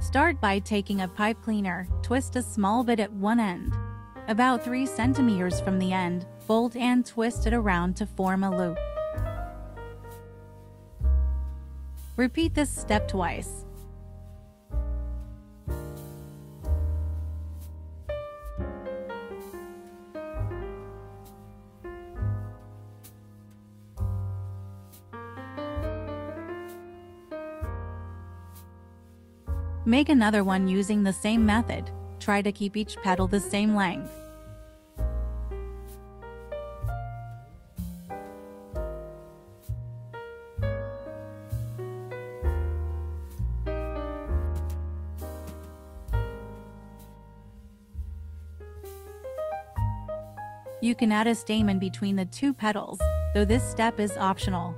Start by taking a pipe cleaner, twist a small bit at one end. About 3 centimeters from the end, fold and twist it around to form a loop. Repeat this step twice. Make another one using the same method. Try to keep each petal the same length. You can add a stamen between the 2 petals, though this step is optional.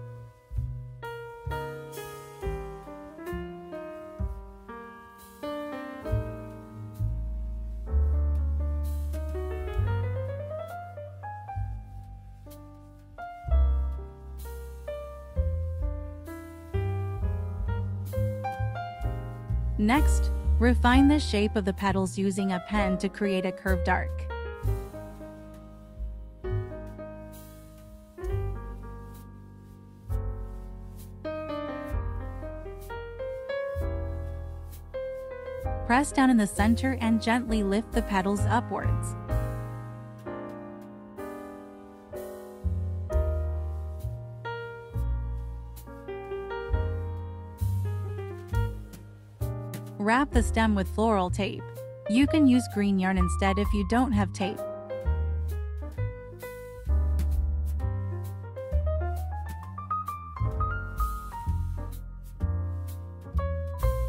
Next, refine the shape of the petals using a pen to create a curved arc. Press down in the center and gently lift the petals upwards. Wrap the stem with floral tape. You can use green yarn instead if you don't have tape.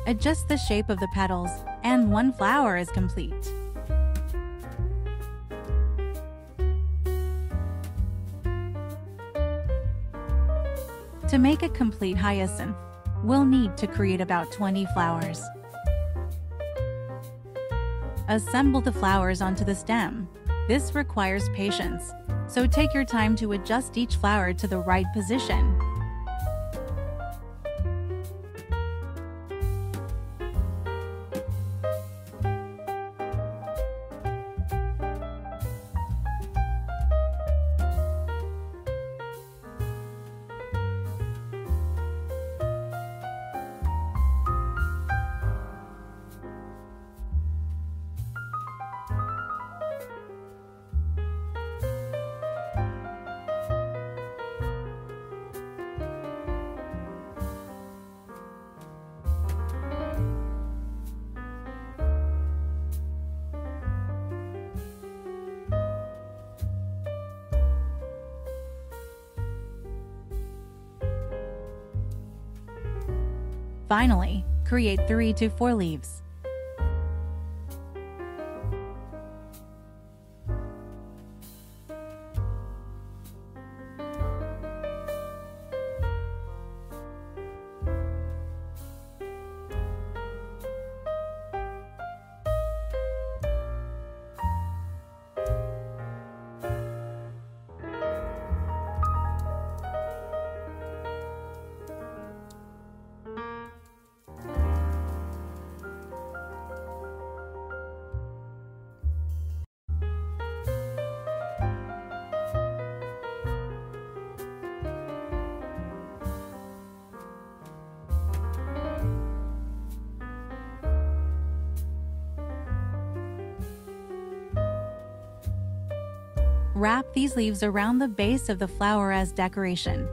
Adjust the shape of the petals, and one flower is complete. To make a complete hyacinth, we'll need to create about 20 flowers. Assemble the flowers onto the stem. This requires patience, so take your time to adjust each flower to the right position. Finally, create 3 to 4 leaves. Wrap these leaves around the base of the flower as decoration.